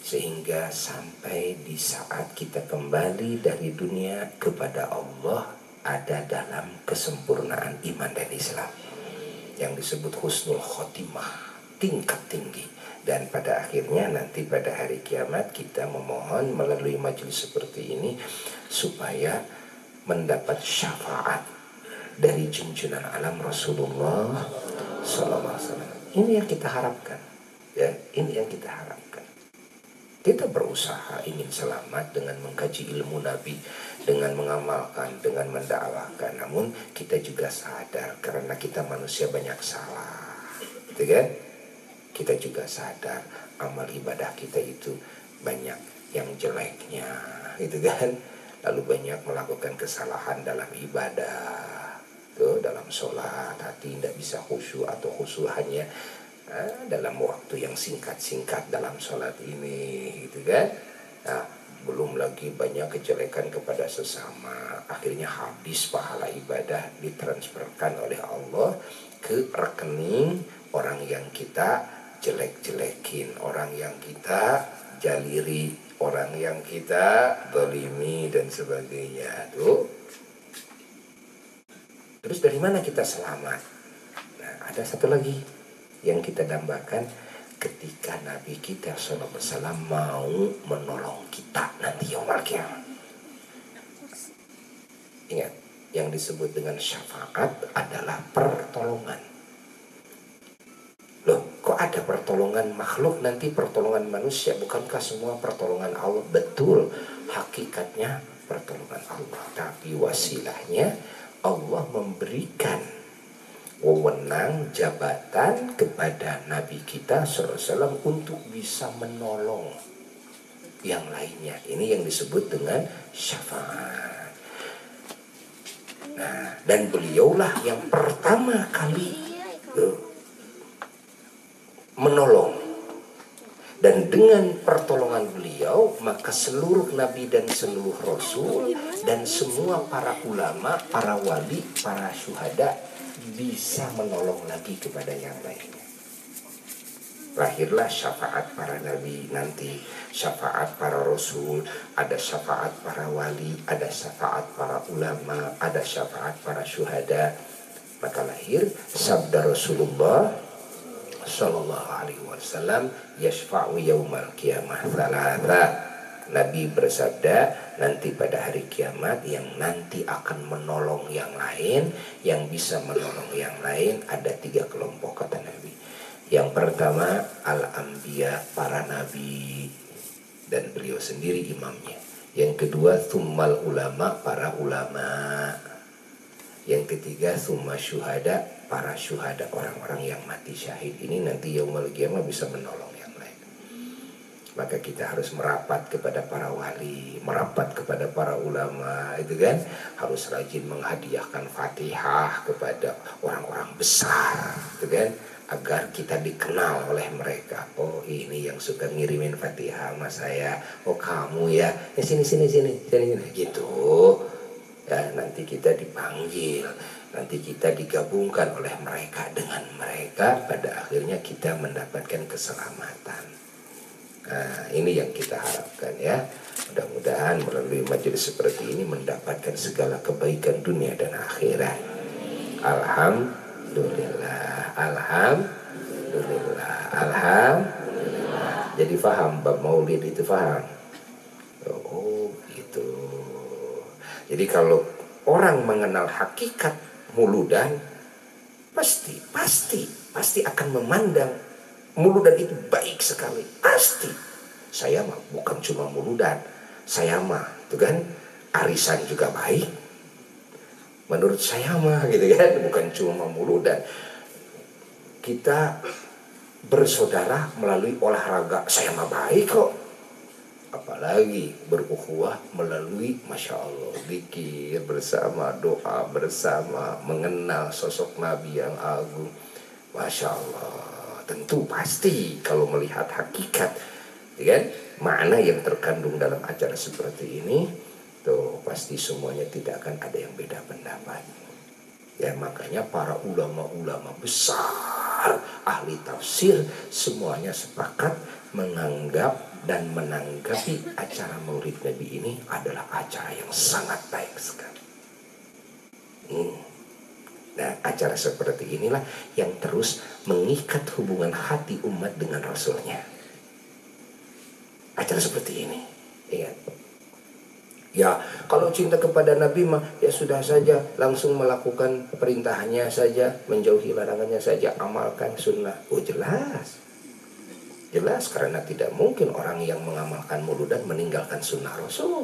sehingga sampai di saat kita kembali dari dunia kepada Allah ada dalam kesempurnaan iman dan Islam yang disebut husnul khotimah, tingkat tinggi. Dan pada akhirnya nanti pada hari kiamat kita memohon melalui majelis seperti ini supaya mendapat syafaat dari junjungan alam Rasulullah SAW. Ini yang kita harapkan, ya, ini yang kita harapkan. Kita berusaha ingin selamat dengan mengkaji ilmu Nabi, dengan mengamalkan, dengan mendakwahkan. Namun kita juga sadar karena kita manusia banyak salah, gitu kan? Kita juga sadar amal ibadah kita itu banyak yang jeleknya, gitu kan? Lalu banyak melakukan kesalahan dalam ibadah, tuh dalam sholat hati tidak bisa khusyuk atau khusyuk hanya dalam waktu yang singkat-singkat dalam sholat ini, gitu kan? Nah, belum lagi banyak kejelekan kepada sesama. Akhirnya habis pahala ibadah ditransferkan oleh Allah ke rekening orang yang kita jelek-jelekin, orang yang kita jaliri, orang yang kita zalimi dan sebagainya. Tuh. Terus dari mana kita selamat? Nah, ada satu lagi yang kita dambakan ketika Nabi kita SAW mau menolong kita nanti yaumul qiyamah. Ingat, yang disebut dengan syafaat adalah pertolongan. Loh, kok ada pertolongan makhluk nanti pertolongan manusia? Bukankah semua pertolongan Allah? Betul, hakikatnya pertolongan Allah, tapi wasilahnya Allah memberikan wewenang jabatan kepada Nabi kita SAW untuk bisa menolong yang lainnya. Ini yang disebut dengan syafaat. Nah, dan beliaulah yang pertama kali menolong. Dan dengan pertolongan beliau, maka seluruh nabi dan seluruh rasul dan semua para ulama, para wali, para syuhada bisa menolong lagi kepada yang lainnya. Lahirlah syafaat para nabi nanti, syafaat para rasul, ada syafaat para wali, ada syafaat para ulama, ada syafaat para syuhada. Maka lahir sabda Rasulullah Sallallahu Alaihi Wasallam, yashfa'u yaumal qiyamah thalatha. Nabi bersabda, nanti pada hari kiamat yang nanti akan menolong yang lain, yang bisa menolong yang lain ada 3 kelompok kata Nabi. Yang pertama al-anbiya, para nabi dan beliau sendiri imamnya. Yang kedua tsummal ulama, para ulama. Yang ketiga summa syuhada, para syuhada, orang-orang yang mati syahid. Ini nanti yaumul qiyamah bisa menolong yang lain. Maka kita harus merapat kepada para wali, merapat kepada para ulama, itu kan. Harus rajin menghadiahkan Fatihah kepada orang-orang besar, itu kan, agar kita dikenal oleh mereka. Oh, ini yang suka ngirimin Fatihah sama saya. Oh, kamu ya. Sini gitu. Ya, nanti kita dipanggil, nanti kita digabungkan oleh mereka dengan mereka, pada akhirnya kita mendapatkan keselamatan. Nah, ini yang kita harapkan ya. Mudah-mudahan melalui majelis seperti ini mendapatkan segala kebaikan dunia dan akhirat. Alhamdulillah, alhamdulillah, alhamdulillah. Jadi faham bab maulid itu, faham? Oh, gitu. Jadi kalau orang mengenal hakikat muludan, pasti akan memandang muludan itu baik sekali. Pasti. Saya mah bukan cuma muludan, saya mah itu kan arisan juga baik. Menurut saya mah gitu kan, bukan cuma muludan. Kita bersaudara melalui olahraga, saya mah baik kok. Apalagi berukhuwah melalui Masya Allah, zikir bersama, doa bersama, mengenal sosok Nabi yang agung. Masya Allah, tentu pasti kalau melihat hakikat, ya kan, makna yang terkandung dalam acara seperti ini, tuh pasti semuanya tidak akan ada yang beda pendapat. Ya, makanya para ulama-ulama besar, ahli tafsir, semuanya sepakat menganggap dan menanggapi acara Maulid Nabi ini adalah acara yang sangat baik sekali. Nah, acara seperti inilah yang terus mengikat hubungan hati umat dengan Rasulnya. Acara seperti ini, ingat. Ya, kalau cinta kepada Nabi mah ya sudah saja, langsung melakukan perintahnya saja, menjauhi larangannya saja, amalkan sunnah. Oh, jelas. Jelas, karena tidak mungkin orang yang mengamalkan maulidan meninggalkan sunnah Rasul.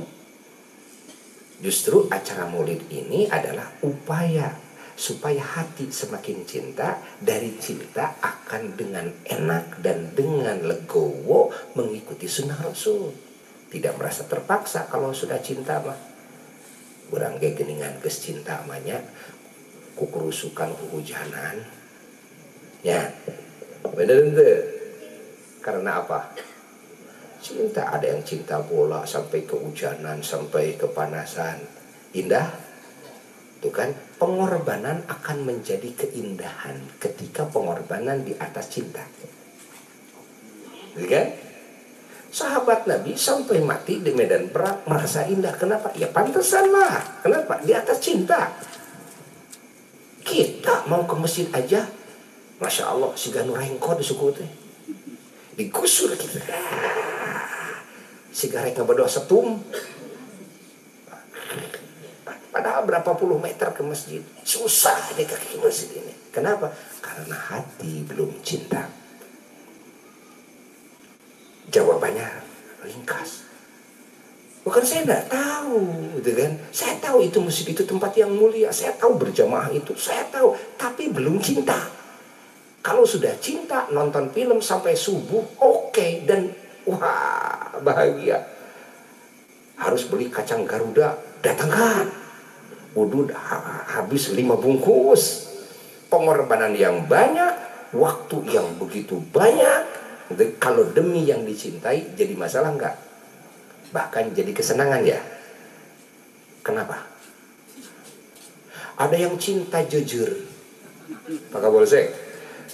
Justru acara maulid ini adalah upaya supaya hati semakin cinta, dari cinta akan dengan enak dan dengan legowo mengikuti sunnah Rasul. Tidak merasa terpaksa kalau sudah cinta mah. Urang ge geuningan geus cinta amanya kukurusukan hujanan. Ya. Bener teu? Karena apa? Cinta, ada yang cinta bola sampai kehujanan, sampai kepanasan. Indah. Itu kan, pengorbanan akan menjadi keindahan ketika pengorbanan di atas cinta. Gitu kan? Sahabat Nabi sampai mati di medan perang merasa indah. Kenapa? Ya pantesan lah. Kenapa? Di atas cinta. Kita mau ke masjid aja, Masya Allah, si Ganu Rengko di suku teh digusur gitu. Sigaretnya berdoa setum. Padahal berapa puluh meter ke masjid. Susah deh kaki masjid ini. Kenapa? Karena hati belum cinta. Jawabannya ringkas. Bukan saya tidak tahu, gitu kan? Saya tahu itu masjid itu tempat yang mulia. Saya tahu berjamaah itu. Saya tahu, tapi belum cinta. Kalau sudah cinta, nonton film sampai subuh, oke. Dan wah, bahagia. Harus beli kacang Garuda, datangkan. Udah habis 5 bungkus. Pengorbanan yang banyak, waktu yang begitu banyak. Kalau demi yang dicintai jadi masalah enggak? Bahkan jadi kesenangan ya. Kenapa? Ada yang cinta jujur, Pak Kapolsek.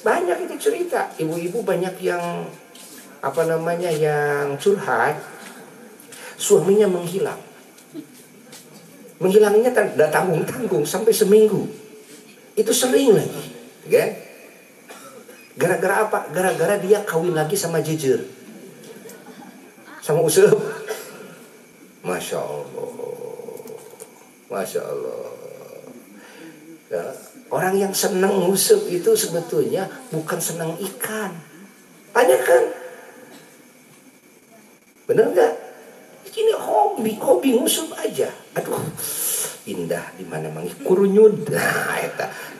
Banyak itu cerita, ibu-ibu banyak yang yang curhat, suaminya menghilang. Menghilangnya tidak tanggung-tanggung sampai seminggu. Itu sering lagi, kan? Gara-gara apa? Gara-gara dia kawin lagi sama jujur, sama Usep. Masya Allah, Masya Allah. Ya, orang yang senang Usep itu sebetulnya bukan senang ikan. Tanyakan, bener nggak? Ini hobi Usep aja. Aduh, indah di mana mangi kurunyud. Nah,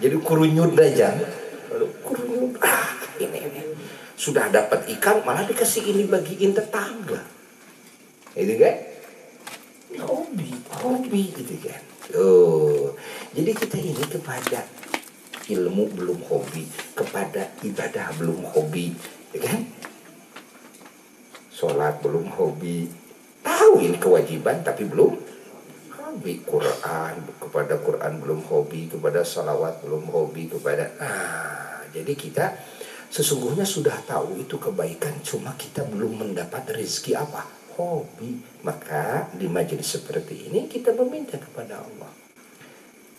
jadi kurunyud aja. Kurunyud. Ini sudah dapat ikan malah dikasih ini bagiin tetangga. Itu kan? Hobi gitu kan. Jadi kita ini kepada ilmu belum hobi, kepada ibadah belum hobi, ya kan? Sholat belum hobi, tahu ini kewajiban tapi belum hobi. Kepada Quran belum hobi, kepada salawat belum hobi, jadi kita sesungguhnya sudah tahu itu kebaikan, cuma kita belum mendapat rezeki apa? Hobi. Maka di majelis seperti ini kita meminta kepada Allah.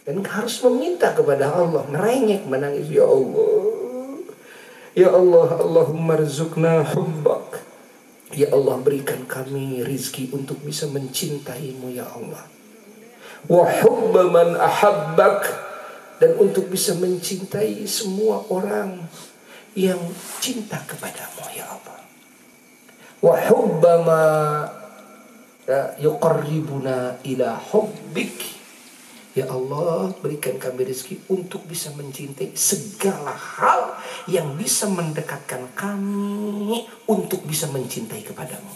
Dan harus meminta kepada Allah, merengek, menangis, ya Allah. Ya Allah, Allahumma rizukna hubbak. Ya Allah, berikan kami rizki untuk bisa mencintaimu ya Allah. Wa hubba man ahabbak, dan untuk bisa mencintai semua orang yang cinta kepadamu ya Allah. Wa hubba ma yuqarribuna ila hubbik. Ya Allah, berikan kami rezeki untuk bisa mencintai segala hal yang bisa mendekatkan kami untuk bisa mencintai kepadamu.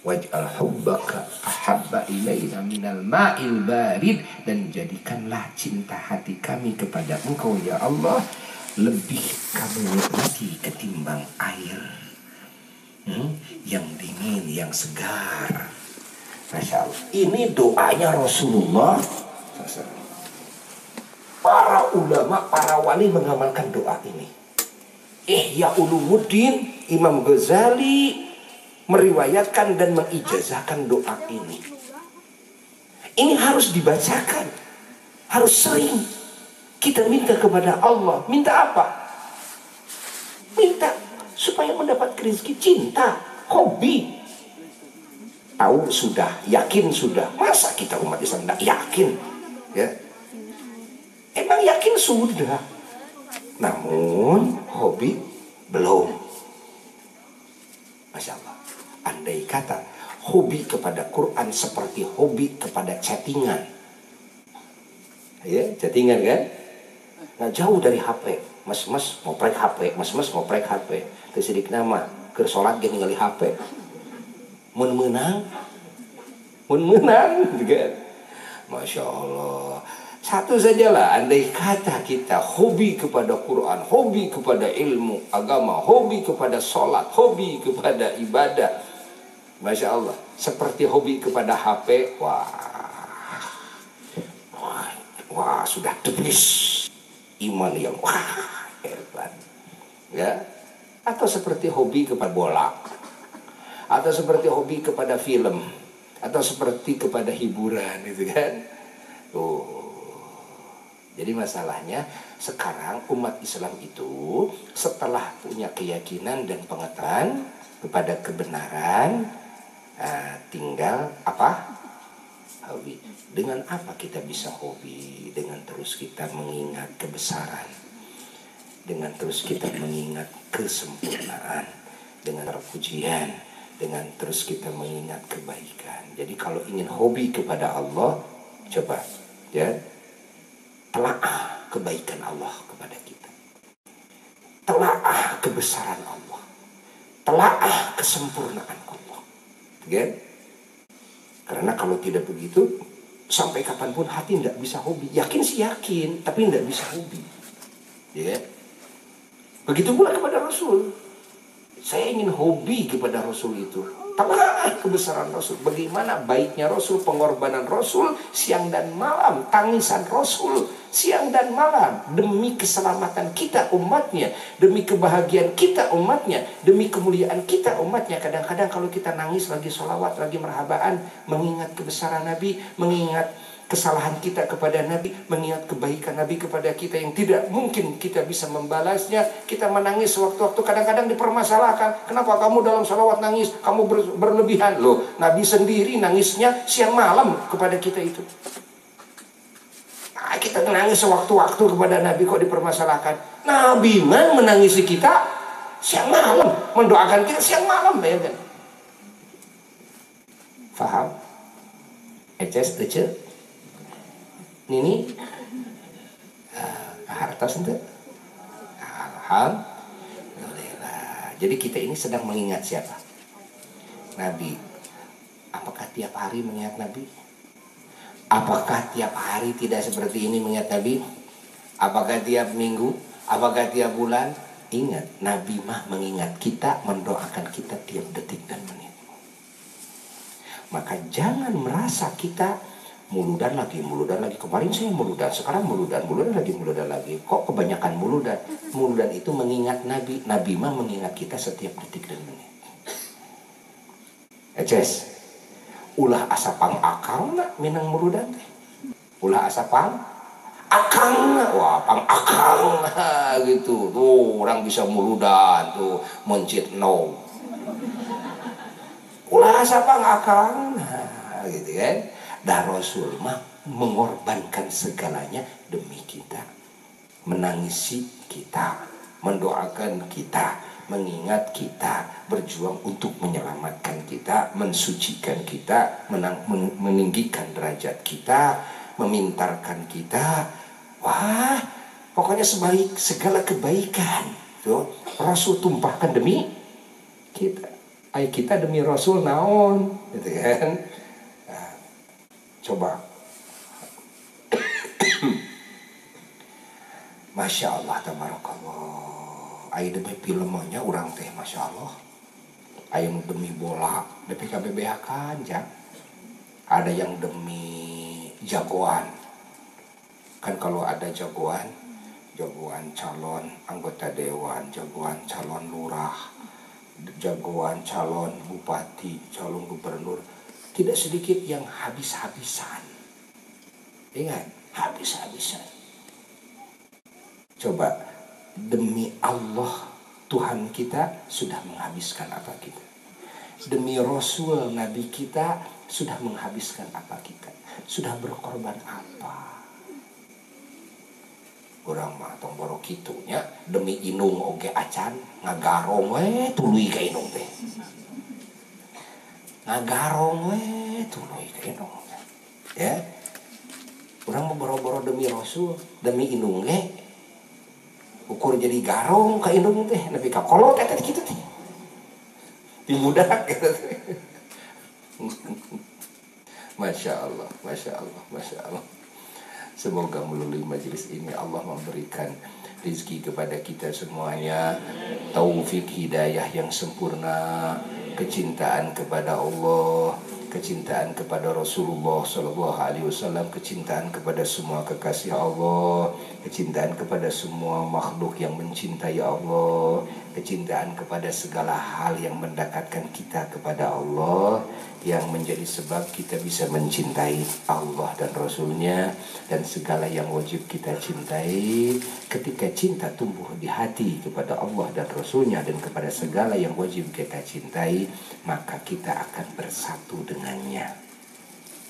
Waj'al hubbaka ahabba ilaina minal ma'il barid, dan jadikanlah cinta hati kami kepada Engkau ya Allah lebih kami nikmati ketimbang air yang dingin, yang segar. Masya Allah. Ini doanya Rasulullah. Para ulama, para wali mengamalkan doa ini. Ihya Ulumuddin, Imam Ghazali meriwayatkan dan mengijazahkan doa ini. Ini harus dibacakan, harus sering kita minta kepada Allah. Minta apa? Minta supaya mendapat rezeki, cinta, hobi. Tahu sudah, yakin sudah. Masa kita umat Islam tidak yakin? Ya, emang yakin sudah. Namun hobi belum. Masya Allah. Andai kata hobi kepada Quran seperti hobi kepada chattingan, ya, chattingan kan? Nah, jauh dari HP. Mas ngoprek HP, mas ngoprek HP. Tersidik nama, ke sholat gini ngali HP. Menang, juga. Masya Allah. Satu sajalah, andai kata kita hobi kepada Quran, hobi kepada ilmu agama, hobi kepada sholat, hobi kepada ibadah. Masya Allah. Seperti hobi kepada HP, wah sudah tebis iman yang hebat. Ya. Atau seperti hobi kepada bola, atau seperti hobi kepada film, atau seperti kepada hiburan, gitu kan? Jadi masalahnya sekarang umat Islam itu setelah punya keyakinan dan pengetahuan kepada kebenaran, tinggal apa? Hobi. Dengan apa kita bisa hobi? Dengan terus kita mengingat kebesaran, dengan terus kita mengingat kesempurnaan, dengan pujian, dengan terus kita mengingat kebaikan. Jadi kalau ingin hobi kepada Allah, coba ya, telaah kebaikan Allah kepada kita, telaah kebesaran Allah, telaah kesempurnaan Allah, ya. Karena kalau tidak begitu, sampai kapanpun hati tidak bisa hobi. Yakin sih yakin, tapi tidak bisa hobi, ya. Begitu pula kepada Rasul. Saya ingin hobi kepada Rasul itu. Tamat kebesaran Rasul. Bagaimana baiknya Rasul, pengorbanan Rasul, siang dan malam, tangisan Rasul, siang dan malam. Demi keselamatan kita umatnya, demi kebahagiaan kita umatnya, demi kemuliaan kita umatnya. Kadang-kadang kalau kita nangis lagi sholawat, lagi merhabaan, mengingat kebesaran Nabi, mengingat kesalahan kita kepada Nabi, mengingat kebaikan Nabi kepada kita yang tidak mungkin kita bisa membalasnya. Kita menangis sewaktu-waktu, kadang-kadang dipermasalahkan. Kenapa kamu dalam salawat nangis? Kamu berlebihan. Loh, Nabi sendiri nangisnya siang malam kepada kita itu. Nah, kita menangis sewaktu-waktu kepada Nabi kok dipermasalahkan. Nabi mah menangisi kita siang malam, mendoakan kita siang malam, bayangkan. Faham? Eces, ece? Nini harta sentuh. Alhamdulillah. Jadi kita ini sedang mengingat siapa? Nabi. Apakah tiap hari mengingat Nabi? Apakah tiap hari tidak seperti ini mengingat Nabi? Apakah tiap minggu? Apakah tiap bulan? Ingat, Nabi mah mengingat kita, mendoakan kita tiap detik dan menit. Maka jangan merasa kita muludan lagi. Kemarin saya muludan, sekarang muludan lagi. Kok kebanyakan muludan? Muludan itu mengingat Nabi. Nabi mah mengingat kita setiap detik dan menit. Eces, ulah asapang akang na minang muludan teh. Ulah asapang akang na, wah pang akang na gitu. Tuh orang bisa muludan tuh mencit no. Ulah asapang akang na gitu kan. Dan Rasul mah mengorbankan segalanya demi kita, menangisi kita, mendoakan kita, mengingat kita, berjuang untuk menyelamatkan kita, mensucikan kita, meninggikan derajat kita, memintarkan kita. Wah, pokoknya segala kebaikan tuh Rasul tumpahkan demi kita. Ay kita demi Rasul naon, gitu kan? Coba. Masya Allah, tabarakallah. Ayo demi filmnya orang teh, Masya Allah. Ayo demi bola, demi KBBH kan, ya. Ada yang demi jagoan. Kan kalau ada jagoan calon anggota dewan, jagoan calon lurah, jagoan calon bupati, calon gubernur. Tidak sedikit yang habis-habisan. Ingat, habis-habisan. Coba, demi Allah Tuhan kita sudah menghabiskan apa kita. Demi Rasul Nabi kita sudah menghabiskan apa kita. Sudah berkorban apa. Orang mah tong boro kitunya demi inung oge acan ngagarong we tuluy ka inung teh. Ngagarong we tuluy ka inung. Ya. Urang mau boro-boro demi Rasul, demi inung ge. Ukur jadi garong ka inung teh, nepi ka kolot eta kitu teh. Dimudak gitu teh. Masya Allah, Masya Allah, Masya Allah. Semoga melalui majelis ini Allah memberikan rezeki kepada kita semuanya, taufik hidayah yang sempurna, kecintaan kepada Allah, kecintaan kepada Rasulullah SAW, kecintaan kepada semua kekasih Allah, kecintaan kepada semua makhluk yang mencintai Allah, kecintaan kepada segala hal yang mendekatkan kita kepada Allah, yang menjadi sebab kita bisa mencintai Allah dan Rasulnya, dan segala yang wajib kita cintai. Ketika cinta tumbuh di hati kepada Allah dan Rasulnya dan kepada segala yang wajib kita cintai, maka kita akan bersatu dengannya,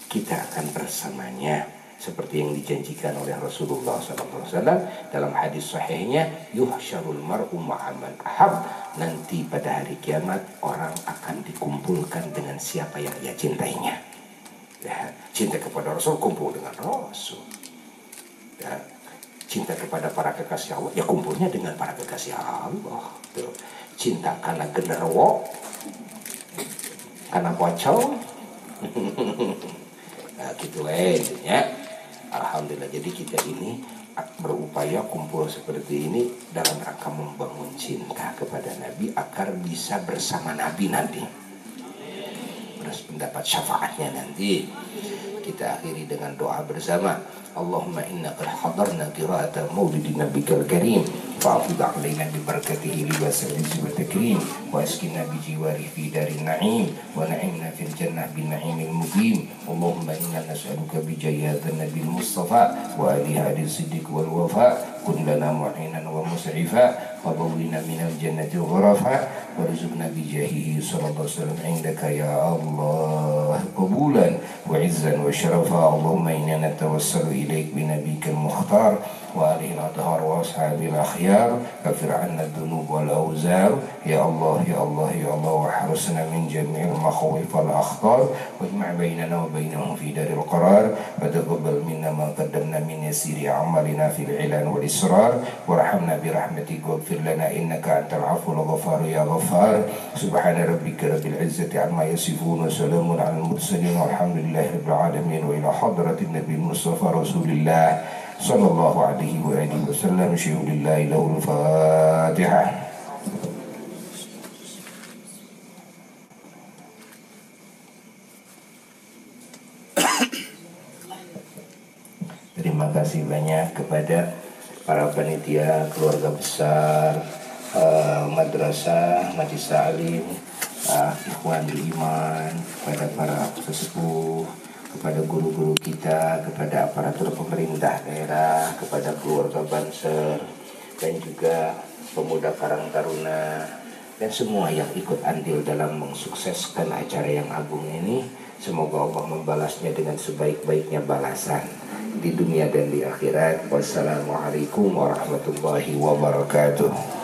kita akan bersamanya, seperti yang dijanjikan oleh Rasulullah SAW dalam hadis sahihnya, yuhsyarul mar'u ma'aman ahab. Nanti pada hari kiamat orang akan dikumpulkan dengan siapa yang ia cintainya. Ya, cinta kepada Rasul kumpul dengan Rasul. Ya, cinta kepada para kekasih Allah ya kumpulnya dengan para kekasih Allah. Tuh. Cinta karena genderuwo, karena pocong. Nah, gitu ya. Alhamdulillah, jadi kita ini berupaya kumpul seperti ini dalam rangka membangun cinta kepada Nabi agar bisa bersama Nabi nanti, terus mendapat syafaatnya nanti. Kita akhiri dengan doa bersama. Allahumma inna qad hadarna qira'ata maulidi nabikal karim fa'afid alaina bi barakatihi libasal izzi wa takrim wa askina bi jiwari fi darin na'im wa na'imna fil jannah bin na'imil muqim. Allahumma inna nas'aluka bi jayyatan nabil mustafa wa alihi hadis siddiq wal wafa kun lana mu'inan wa musrifa wa bawwina minal jannati ghurafa warzuqna bi jahihi sallallahu alaihi wasallam indaka ya Allah qabulan wa izzan wa syarafa. Allahumma inna natawassalu إليك بنبيك المختار وآله الأطهار وأصحابه الأخيار كفر عنا الذنوب والأوزار يا الله يا الله يا الله واحرسنا من جميع المخاوف والأخطار واجمع بيننا وبينهم في دار القرار وتقبل منا ما قدمنا من يسير أعمالنا في العلان والإسرار وارحمنا برحمتك واغفر لنا إنك أنت العفو الغفار يا غفار. سبحان ربك رب العزة عما يصفون وسلام على المرسلين والحمد لله رب العالمين. وإلى حضرة النبي المصطفى رسول الله صلى الله عليه وآله وسلم شيء لله له الفاتحة. Terima kasih banyak kepada para panitia, keluarga besar, madrasah, majlis ta'lim, ikhwanul iman, kepada para sesepuh, kepada guru-guru kita, kepada aparatur pemerintah daerah, kepada keluarga Banser, dan juga pemuda Karang Taruna, dan semua yang ikut andil dalam mensukseskan acara yang agung ini. Semoga Allah membalasnya dengan sebaik-baiknya balasan di dunia dan di akhirat. Wassalamualaikum warahmatullahi wabarakatuh.